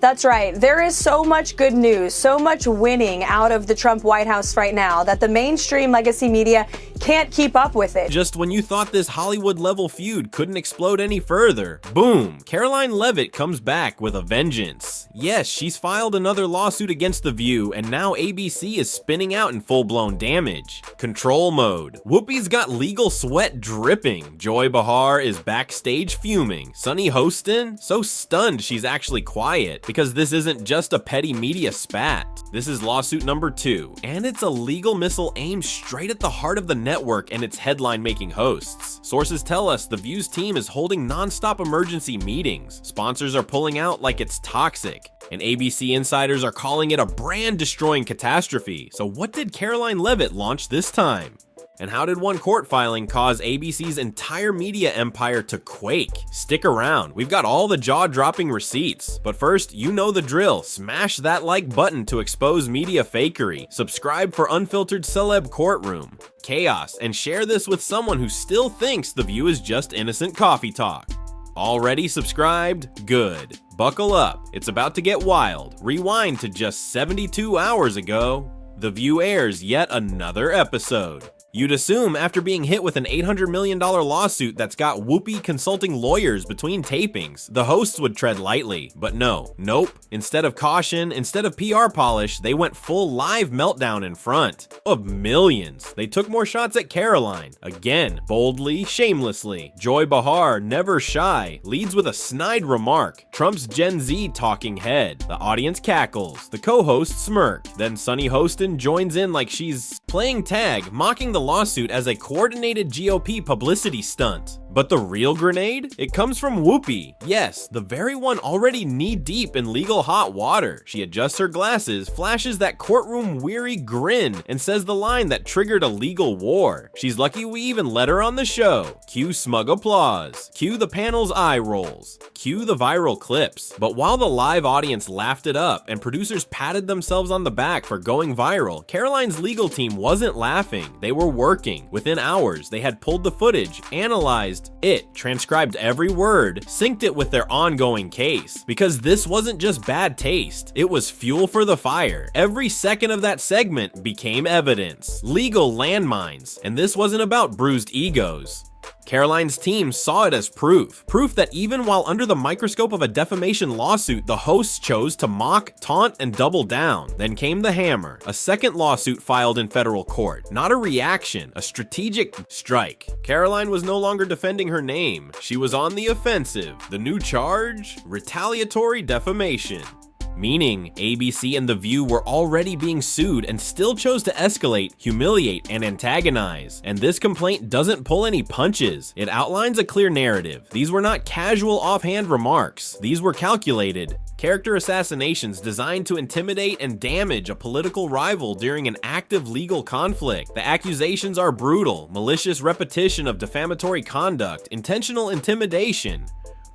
That's right. There is so much good news, so much winning out of the Trump White House right now that the mainstream legacy media can't keep up with it. Just when you thought this Hollywood-level feud couldn't explode any further, boom, Karoline Leavitt comes back with a vengeance. Yes, she's filed another lawsuit against The View, and now ABC is spinning out in full-blown damage. Control mode. Whoopi's got legal sweat dripping. Joy Behar is backstage fuming. Sunny Hostin, so stunned she's actually quiet, because this isn't just a petty media spat. This is lawsuit number 2, and it's a legal missile aimed straight at the heart of the network and its headline-making hosts. Sources tell us The View's team is holding non-stop emergency meetings. Sponsors are pulling out like it's toxic, and ABC insiders are calling it a brand-destroying catastrophe. So what did Karoline Leavitt launch this time? And how did one court filing cause ABC's entire media empire to quake? Stick around, we've got all the jaw-dropping receipts. But first, you know the drill. Smash that like button to expose media fakery. Subscribe for unfiltered celeb courtroom chaos, and share this with someone who still thinks The View is just innocent coffee talk. Already subscribed? Good. Buckle up, it's about to get wild. Rewind to just 72 hours ago. The View airs yet another episode. You'd assume after being hit with an $800 million lawsuit that's got Whoopi consulting lawyers between tapings, the hosts would tread lightly, but nope. Instead of caution, instead of PR polish, they went full live meltdown in front of millions. They took more shots at Karoline, again, boldly, shamelessly. Joy Behar, never shy, leads with a snide remark. Trump's Gen Z talking head. The audience cackles, the co-hosts smirk. Then Sunny Hostin joins in like she's playing tag, mocking the lawsuit as a coordinated GOP publicity stunt. But the real grenade? It comes from Whoopi. Yes, the very one already knee-deep in legal hot water. She adjusts her glasses, flashes that courtroom-weary grin, and says the line that triggered a legal war. She's lucky we even let her on the show. Cue smug applause. Cue the panel's eye rolls. Cue the viral clips. But while the live audience laughed it up and producers patted themselves on the back for going viral, Karoline's legal team wasn't laughing. They were working. Within hours, they had pulled the footage, analyzed it, transcribed every word, synced it with their ongoing case. Because this wasn't just bad taste, it was fuel for the fire. Every second of that segment became evidence, legal landmines, and this wasn't about bruised egos. Karoline's team saw it as proof that even while under the microscope of a defamation lawsuit, the hosts chose to mock, taunt, and double down. Then came the hammer, a second lawsuit filed in federal court. Not a reaction, a strategic strike. Karoline was no longer defending her name. She was on the offensive. The new charge? Retaliatory defamation. Meaning, ABC and The View were already being sued and still chose to escalate, humiliate, and antagonize. And this complaint doesn't pull any punches. It outlines a clear narrative. These were not casual offhand remarks. These were calculated character assassinations designed to intimidate and damage a political rival during an active legal conflict. The accusations are brutal, malicious repetition of defamatory conduct, intentional intimidation,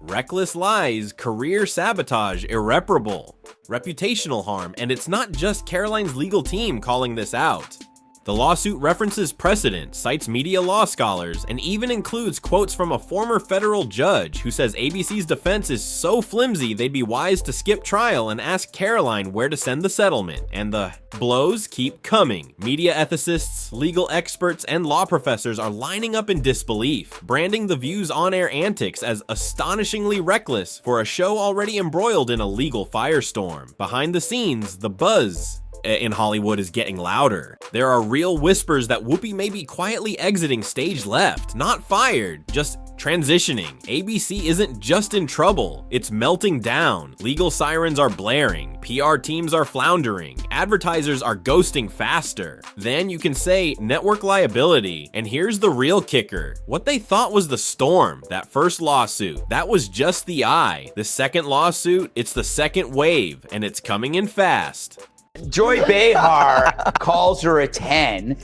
reckless lies, career sabotage, irreparable, reputational harm, and it's not just Karoline's legal team calling this out. The lawsuit references precedent, cites media law scholars, and even includes quotes from a former federal judge who says ABC's defense is so flimsy they'd be wise to skip trial and ask Karoline where to send the settlement. And the blows keep coming. Media ethicists, legal experts, and law professors are lining up in disbelief, branding The View's on-air antics as astonishingly reckless for a show already embroiled in a legal firestorm. Behind the scenes, the buzz in Hollywood is getting louder. There are real whispers that Whoopi may be quietly exiting stage left, not fired, just transitioning. ABC isn't just in trouble, it's melting down. Legal sirens are blaring, PR teams are floundering, advertisers are ghosting faster. Then you can say network liability, and here's the real kicker. What they thought was the storm, that first lawsuit, that was just the eye. The second lawsuit, it's the second wave, and it's coming in fast. Joy Behar calls her a 10.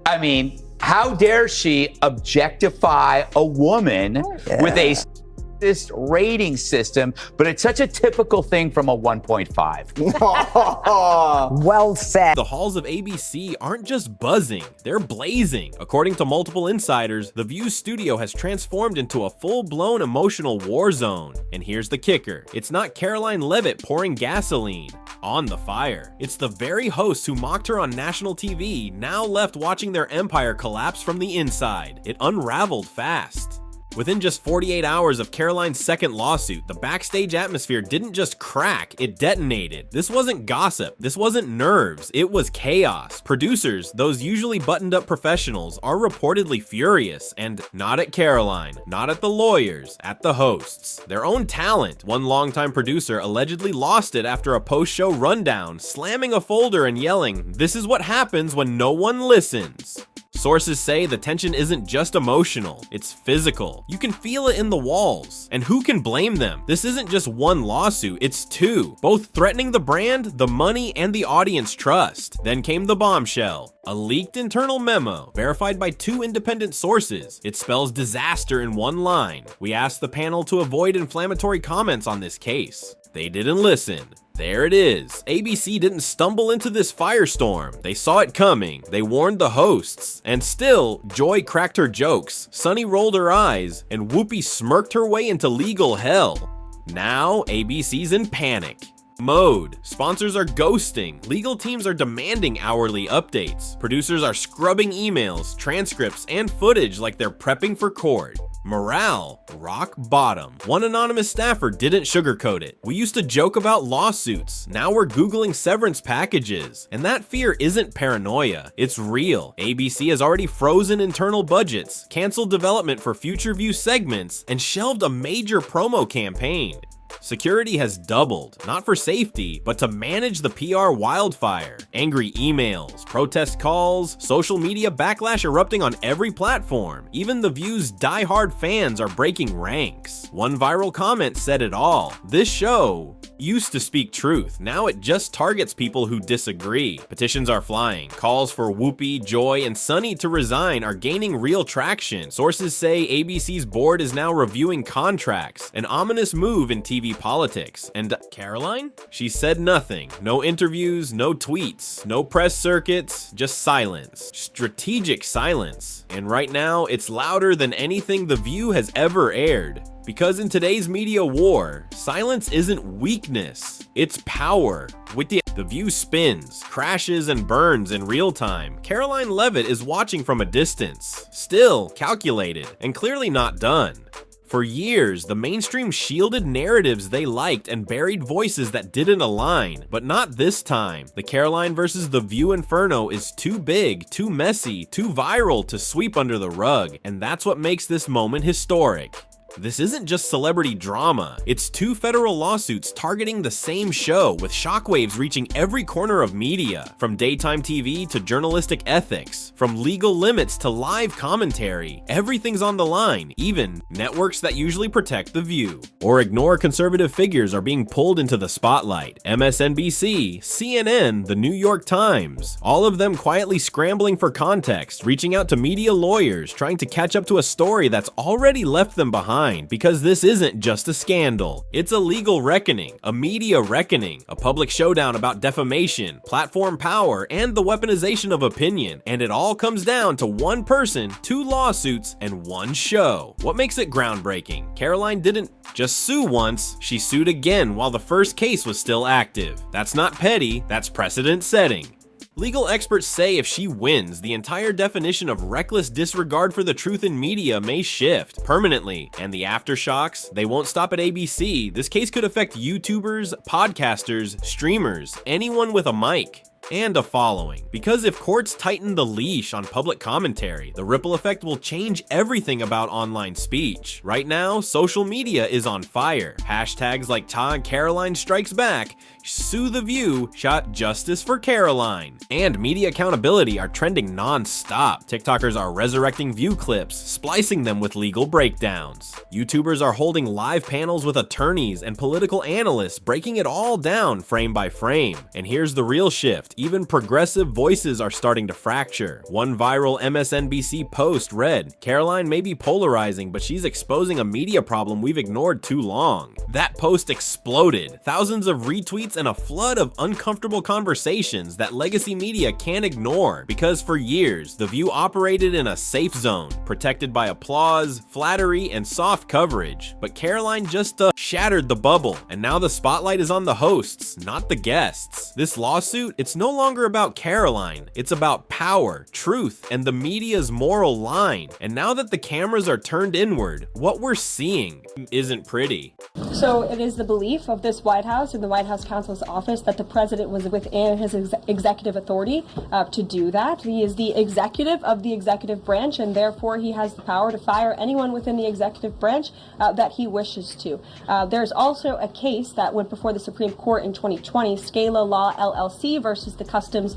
I mean, how dare she objectify a woman with a this rating system, but it's such a typical thing from a 1.5. Well said. The halls of ABC aren't just buzzing, they're blazing. According to multiple insiders, The View's studio has transformed into a full-blown emotional war zone. And here's the kicker. It's not Karoline Leavitt pouring gasoline on the fire. It's the very hosts who mocked her on national TV now left watching their empire collapse from the inside. It unraveled fast. Within just 48 hours of Karoline's second lawsuit, the Backstage atmosphere didn't just crack, it detonated. This wasn't gossip, this wasn't nerves, it was chaos. Producers, those usually buttoned up professionals, are reportedly furious, and not at Karoline, not at the lawyers, at the hosts. Their own talent. One longtime producer allegedly lost it after a post-show rundown, slamming a folder and yelling, "This is what happens when no one listens." Sources say the tension isn't just emotional, it's physical. You can feel it in the walls. And who can blame them? This isn't just one lawsuit, it's two, both threatening the brand, the money, and the audience trust. Then came the bombshell. A leaked internal memo, verified by 2 independent sources. It spells disaster in one line. We asked the panel to avoid inflammatory comments on this case. They didn't listen. There it is. ABC didn't stumble into this firestorm. They saw it coming. They warned the hosts. And still, Joy cracked her jokes, Sunny rolled her eyes, and Whoopi smirked her way into legal hell. Now, ABC's in panic mode. Sponsors are ghosting. Legal teams are demanding hourly updates. Producers are scrubbing emails, transcripts, and footage like they're prepping for court. Morale, rock bottom. One anonymous staffer didn't sugarcoat it. "We used to joke about lawsuits. Now we're Googling severance packages." And that fear isn't paranoia, it's real. ABC has already frozen internal budgets, canceled development for future View segments, and shelved a major promo campaign. Security has doubled, not for safety, but to manage the PR wildfire. Angry emails, protest calls, social media backlash erupting on every platform. Even The View's die-hard fans are breaking ranks. One viral comment said it all. This show used to speak truth, now it just targets people who disagree. Petitions are flying. Calls for Whoopi, Joy, and Sunny to resign are gaining real traction. Sources say ABC's board is now reviewing contracts, an ominous move in TV politics. And Karoline? She said nothing. No interviews, no tweets, no press circuits, just silence. Strategic silence. And right now, it's louder than anything The View has ever aired. Because in today's media war, silence isn't weakness, it's power. With the View spins, crashes, and burns in real time. Karoline Leavitt is watching from a distance, still calculated, and clearly not done. For years, the mainstream shielded narratives they liked and buried voices that didn't align, but not this time. The Karoline versus The View inferno is too big, too messy, too viral to sweep under the rug, and that's what makes this moment historic. This isn't just celebrity drama, it's 2 federal lawsuits targeting the same show, with shockwaves reaching every corner of media, from daytime TV to journalistic ethics, from legal limits to live commentary. Everything's on the line, even networks that usually protect The View or ignore conservative figures are being pulled into the spotlight. MSNBC, CNN, the New York Times, all of them quietly scrambling for context, reaching out to media lawyers, trying to catch up to a story that's already left them behind. Because this isn't just a scandal. It's a legal reckoning, a media reckoning, a public showdown about defamation, platform power, and the weaponization of opinion. And it all comes down to one person, 2 lawsuits, and 1 show. What makes it groundbreaking? Karoline didn't just sue once, she sued again while the first case was still active. That's not petty, that's precedent setting. Legal experts say if she wins, the entire definition of reckless disregard for the truth in media may shift permanently. And the aftershocks, they won't stop at ABC. This case could affect YouTubers, podcasters, streamers, anyone with a mic and a following. Because if courts tighten the leash on public commentary, the ripple effect will change everything about online speech. Right now, social media is on fire. Hashtags like Karoline Strikes Back, Sue The View, Shot Justice for Karoline, and media accountability are trending non-stop. TikTokers are resurrecting View clips, splicing them with legal breakdowns. YouTubers are holding live panels with attorneys and political analysts, breaking it all down frame by frame. And here's the real shift. shift. Even progressive voices are starting to fracture. One viral MSNBC post read, "Karoline may be polarizing, but she's exposing a media problem we've ignored too long." That post exploded. Thousands of retweets and a flood of uncomfortable conversations that legacy media can't ignore, because for years, The View operated in a safe zone, protected by applause, flattery, and soft coverage. But Karoline just shattered the bubble, and now the spotlight is on the hosts, not the guests. This lawsuit, it's no longer about Karoline. It's about power, truth, and the media's moral line. And now that the cameras are turned inward, what we're seeing isn't pretty. So it is the belief of this White House and the White House counsel's office that the president was within his executive authority to do that. He is the executive of the executive branch, and therefore he has the power to fire anyone within the executive branch that he wishes to. There's also a case that went before the Supreme Court in 2020, Scala Law LLC versus the Customs,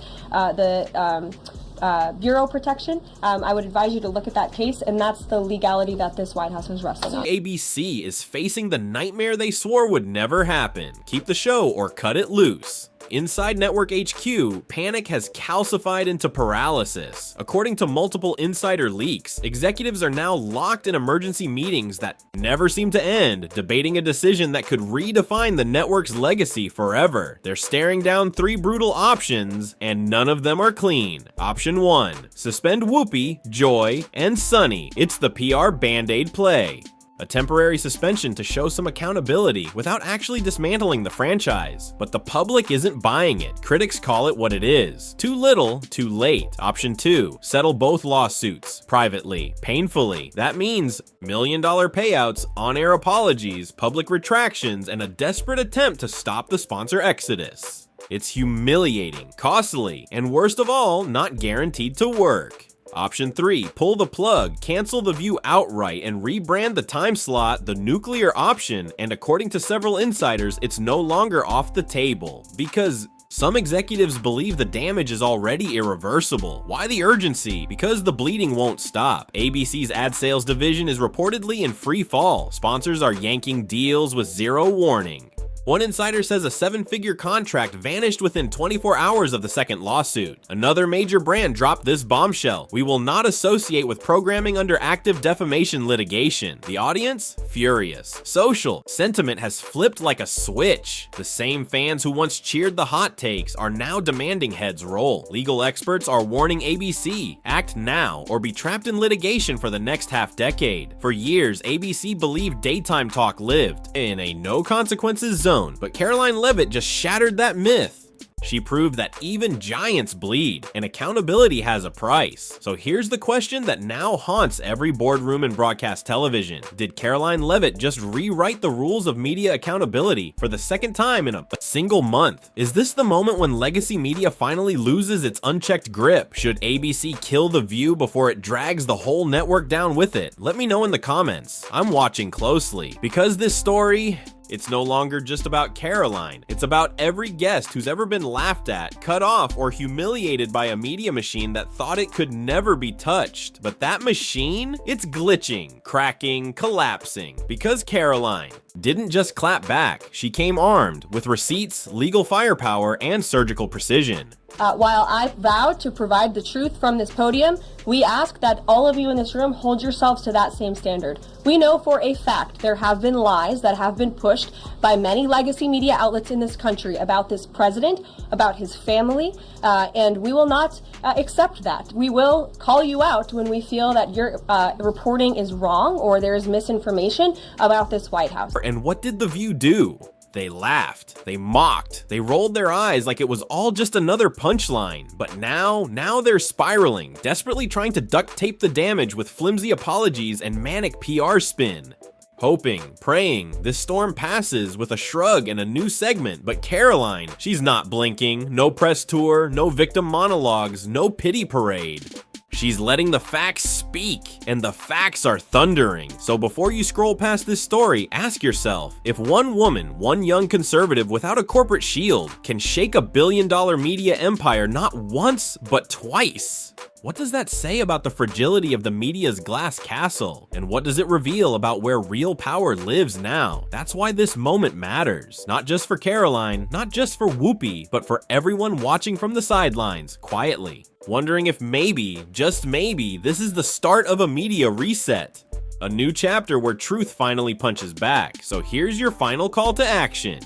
Bureau Protection. I would advise you to look at that case, and that's the legality that this White House was wrestling on. ABC is facing the nightmare they swore would never happen. Keep the show or cut it loose. Inside Network HQ, panic has calcified into paralysis. According to multiple insider leaks, executives are now locked in emergency meetings that never seem to end, debating a decision that could redefine the network's legacy forever. They're staring down 3 brutal options, and none of them are clean. Option 1, suspend Whoopi, Joy, and Sunny. It's the PR Band-Aid play. A temporary suspension to show some accountability without actually dismantling the franchise. But the public isn't buying it. Critics call it what it is. Too little, too late. Option 2, settle both lawsuits, privately, painfully. That means $1 million payouts, on-air apologies, public retractions, and a desperate attempt to stop the sponsor exodus. It's humiliating, costly, and worst of all, not guaranteed to work. Option 3, pull the plug, cancel The View outright, and rebrand the time slot the nuclear option, and according to several insiders, it's no longer off the table. Because some executives believe the damage is already irreversible. Why the urgency? Because the bleeding won't stop. ABC's ad sales division is reportedly in free fall. Sponsors are yanking deals with zero warning. One insider says a 7-figure contract vanished within 24 hours of the second lawsuit. Another major brand dropped this bombshell: "We will not associate with programming under active defamation litigation." The audience? Furious. Social sentiment has flipped like a switch. The same fans who once cheered the hot takes are now demanding heads roll. Legal experts are warning ABC, act now or be trapped in litigation for the next half-decade. For years, ABC believed daytime talk lived in a no-consequences zone. But Karoline Leavitt just shattered that myth. She proved that even giants bleed, and accountability has a price. So here's the question that now haunts every boardroom in broadcast television. Did Karoline Leavitt just rewrite the rules of media accountability for the second time in a single month? Is this the moment when legacy media finally loses its unchecked grip? Should ABC kill The View before it drags the whole network down with it? Let me know in the comments. I'm watching closely, because this story, it's no longer just about Karoline. It's about every guest who's ever been laughed at, cut off, or humiliated by a media machine that thought it could never be touched. But that machine, it's glitching, cracking, collapsing. Because Karoline didn't just clap back. She came armed with receipts, legal firepower, and surgical precision. While I vow to provide the truth from this podium, we ask that all of you in this room hold yourselves to that same standard. We know for a fact there have been lies that have been pushed by many legacy media outlets in this country about this president, about his family, and we will not accept that. We will call you out when we feel that your reporting is wrong or there is misinformation about this White House. And what did The View do? They laughed, they mocked, they rolled their eyes like it was all just another punchline. But now they're spiraling, desperately trying to duct tape the damage with flimsy apologies and manic PR spin. Hoping, praying, this storm passes with a shrug and a new segment. But Karoline, she's not blinking. No press tour, no victim monologues, no pity parade. She's letting the facts speak, and the facts are thundering. So before you scroll past this story, ask yourself, if one woman, one young conservative without a corporate shield, can shake a billion-dollar media empire not once, but twice, what does that say about the fragility of the media's glass castle? And what does it reveal about where real power lives now? That's why this moment matters. Not just for Karoline, not just for Whoopi, but for everyone watching from the sidelines, quietly, wondering if maybe, just maybe, this is the start of a media reset. A new chapter where truth finally punches back. So here's your final call to action.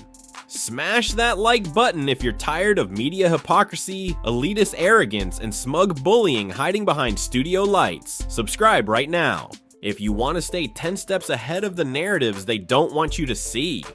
Smash that like button if you're tired of media hypocrisy, elitist arrogance, and smug bullying hiding behind studio lights. Subscribe right now if you want to stay 10 steps ahead of the narratives they don't want you to see.